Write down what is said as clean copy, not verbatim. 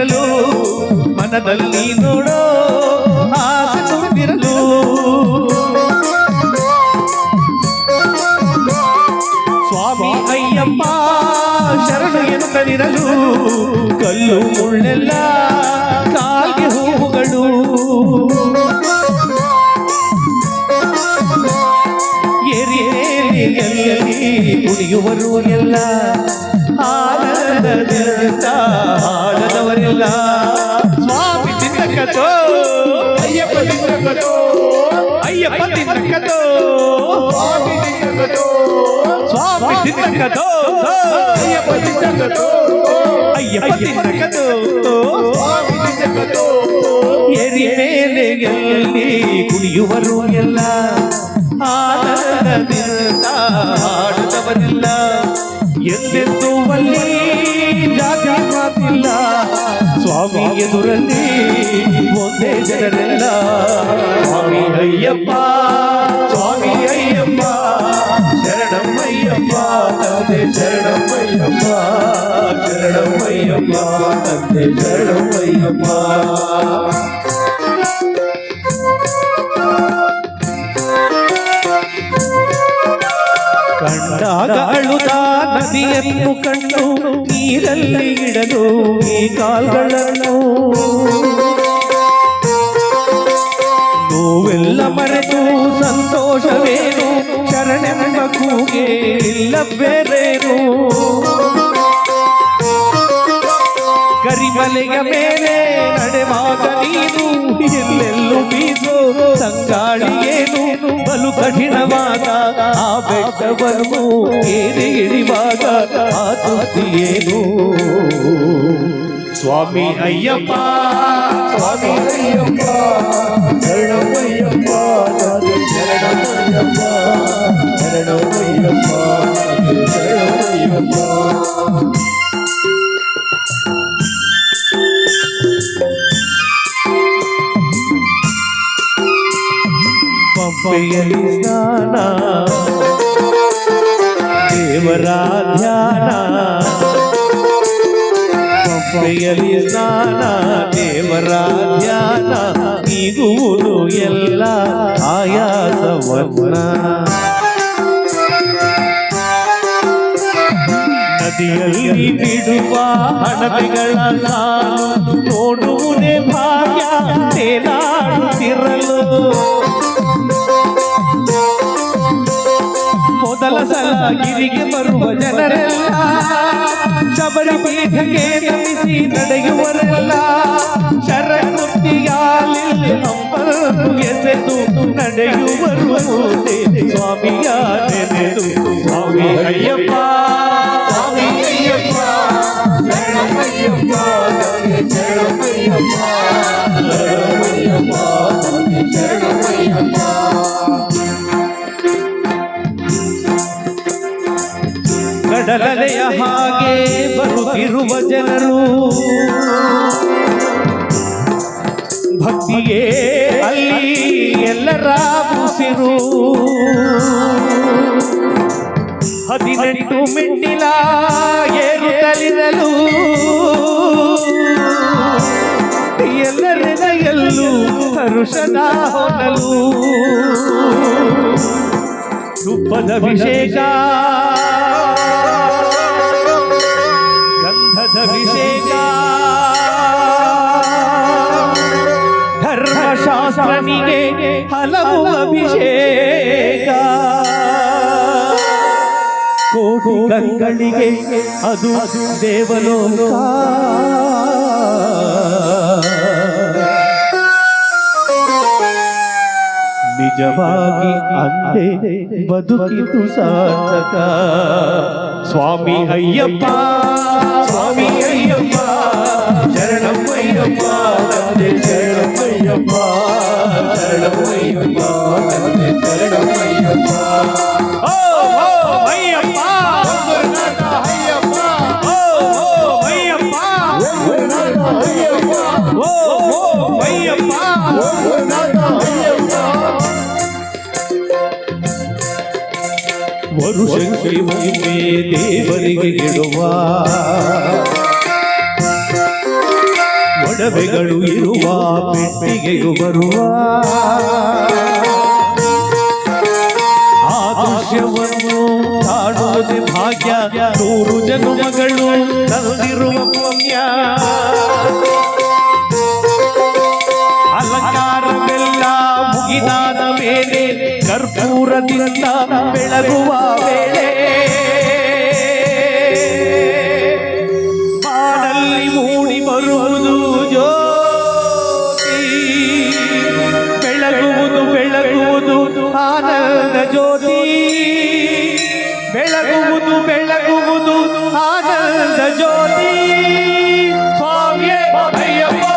ತುಂಬಿರಲು ಮನದಲ್ಲಿ ನೋಡೋ ಆಸೆ ತುಂಬಿರಲು ಸ್ವಾಮಿ ಅಯ್ಯಪ್ಪ ಶರಣು ಎನ್ನುತ್ತಲಿರಲು ಕಲ್ಲು ಮುಳ್ಳೆಲ್ಲ ಕಾಲ್ಗೆ ಹೂವುಗಳು ಕುಡಿಯುವರು ಎಲ್ಲ ಆನಂದದಿಂದ ಹಾಡದವರೆಲ್ಲ ಸ್ವಾಮಿ ತಿನ್ನಕತೋ ಅಯ್ಯಪ್ಪ ತಿನ್ನಕತೋ ಅಯ್ಯಪ್ಪ ತಿನ್ನಕತೋ ಸ್ವಾಮಿ ತಿನ್ನಕತೋ ಸ್ವಾಮಿ ತಿನ್ನಕತೋ ಅಯ್ಯಪ್ಪ ತಿನ್ನಕತೋ ಅಯ್ಯಪ್ಪ ತಿನ್ನಕತೋ ಸ್ವಾಮಿ ತಿನ್ನಕತೋ ಎರಿ ಮೇಲೆಯಲ್ಲಿ ಕುಡಿಯುವರು ಎಲ್ಲ ಆನಂದದಿಂದ ಹಾಡುತ್ತವರಿಲ್ಲ ಎಂದೆಂದೂ ಅಲ್ಲಿ ಜಾತಿ ಮಾತಿಲ್ಲ ಸ್ವಾಮಿ ಎದುರಲ್ಲಿ ಒಂದೇ ಜನರೆಲ್ಲ ಸ್ವಾಮಿ ಅಯ್ಯಪ್ಪ ಸ್ವಾಮಿ ಅಯ್ಯಪ್ಪ ಶರಣಮಯ್ಯಪ್ಪ ತಂದೆ ಶರಣಮಯ್ಯಪ್ಪ ಶರಣಮಯ್ಯಪ್ಪ ತಂದೆ ಶರಣಮಯ್ಯಪ್ಪ ಕಂಡಾಗ ಅಳುತ್ತಾ ನದಿಯನ್ನು ಕಂಡು ನೀರಲ್ಲಿ ಇಡಲು ಈ ಕಾಲ್ಗಳನ್ನು ನೋವೆಲ್ಲ ಮರೆತು ಸಂತೋಷವೇನು ಶರಣೆಂಬ ಕೂಗೆ ಇಲ್ಲ ಬೇರೇನು ಕರಿಮಲೆಯ ಮೇಲೆ ನಡೆವಾಗ ನೀನು ಎಲ್ಲೆಲ್ಲೂ ಬೀಸೋ ಸಂಗಾಳಿಯೇನು ಬಲು ಕಠಿಣವಾದ ಆ ಬೆಟ್ಟವನ್ನು ಏರಿ ಇಳಿವಾಗ ಆ ತುದಿಯೇನು ಸ್ವಾಮಿ ಅಯ್ಯಪ್ಪ ಸ್ವಾಮಿ ಅಯ್ಯಪ್ಪ ಶರಣಮಯ್ಯಪ್ಪ ಶರಣಮಯ್ಯಪ್ಪ ಶರಣಮಯ್ಯಪ್ಪ ಶರಣಮಯ್ಯಪ್ಪ ಪಂಪೆಯಲ್ಲಿ ಸ್ನಾನ ದೇವರ ಧ್ಯಾನ ಪಂಪೆಯಲ್ಲಿ ಸ್ನಾನ ದೇವರ ಧ್ಯಾನ ನೀಗುವುದು ಎಲ್ಲ ಆಯಾಸವನ್ನ ನದಿಯಲ್ಲಿ ಬಿಡುವ ಹಣತೆಗಳ ಸಾಲು ನೋಡುವುದೇ ಭಾಗ್ಯ ತೇಲಾಡುತ್ತಿರಲು ಮೊದಲ ಸಲ ಗಿರಿಗೆ ಬರುವ ಜನರೆಲ್ಲ ಶಬರಿ ಪೀಠಕ್ಕೆ ನಮಿಸಿ ನಡೆಯುವರೆಲ್ಲ ಶರಕುತ್ತಿಯಾಲಿ ಹಂಬಲು ಎಸೆದು ನಡೆಯುವರು ಸ್ವಾಮಿಯ ನೆನೆದು ಸ್ವಾಮಿ ಅಯ್ಯಪ್ಪ ಸ್ವಾಮಿ ಅಯ್ಯಪ್ಪ ಶರಣಮಯ್ಯಪ್ಪ ಶರಣಮಯ್ಯಪ್ಪ ಶರಣಮಯ್ಯಪ್ಪ ಶರಣಮಯ್ಯಪ್ಪ ಕಡಲಲೆಯ ಹಾಗೆ ಬರುತ್ತಿರುವ ಜನರು ಭಕ್ತಿಯೇ ಅಲ್ಲಿ ಎಲ್ಲರ ಉಸಿರು 18 ಮೆಟ್ಟಿಲ ಏರುತ್ತಲಿರಲು ಎಲ್ಲರೆದೆಯಲ್ಲೂ ಹರುಷದ ಹೊನಲು ತುಪ್ಪದ ಅಭಿಷೇಕ ಗಂಧದ ಅಭಿಷೇಕ ಧರ್ಮಶಾಸ್ತ್ರನಿಗೆ ಹಲವು ಅಭಿಷೇಕ ಕೋಟಿ ಗಂಗಳಿಗೆ ಅದು ದೇವಲೋಕ ನಿಜವಾಗಿ ಅಂದೆ ಬದುಕಿತು ಸಾರ್ಥಕ ಸ್ವಾಮಿ ಅಯ್ಯಪ್ಪ ಸ್ವಾಮಿ ಅಯ್ಯಪ್ಪ ಶರಣಮಯ್ಯಪ್ಪ ತಂದೆ ಶರಣಮಯ್ಯಪ್ಪ ಶರಣಮಯ್ಯಪ್ಪ ತಂದೆ ಶರಣಮಯ್ಯಪ್ಪ ಓ ಅಯ್ಯಪ್ಪ ಅಯ್ಯಪ್ಪ ಓ ಅಯ್ಯಪ್ಪ ಅಯ್ಯಪ್ಪ ಓ ಅಯ್ಯಪ್ಪ ವರುಷಕ್ಕೆ ಒಮ್ಮೆ ದೇವರಿಗೆ ಇಡುವ ಒಡವೆಗಳು ಇರುವ ಪೆಟ್ಟಿಗೆಯು ಬರುವ ಆ ದೃಶ್ಯವನ್ನು ಕಾಣುವುದೇ ಭಾಗ್ಯ 100 ಜನುಮಗಳು ತಂದಿರುವ ಪುಣ್ಯ ಅಲಂಕಾರವೆಲ್ಲ ಮುಗಿದಾದ ಮೇಲೆ ಕರ್ಪೂರದಿಂದ ಬೆಳಗುವ ವೇಳೆ ಬಾನಲ್ಲಿ ಮೂಡಿ ಬರುವುದು ಜ್ಯೋತಿ ಬೆಳಗುವುದು ಬೆಳಗುವುದು ಆನಂದ ಜ್ಯೋತಿ ಬೆಳಗುವುದು ಬೆಳಗುವುದು ಆನಂದ ಜ್ಯೋತಿ ಸ್ವಾಮಿಯೇ ಅಯ್ಯಪ್ಪ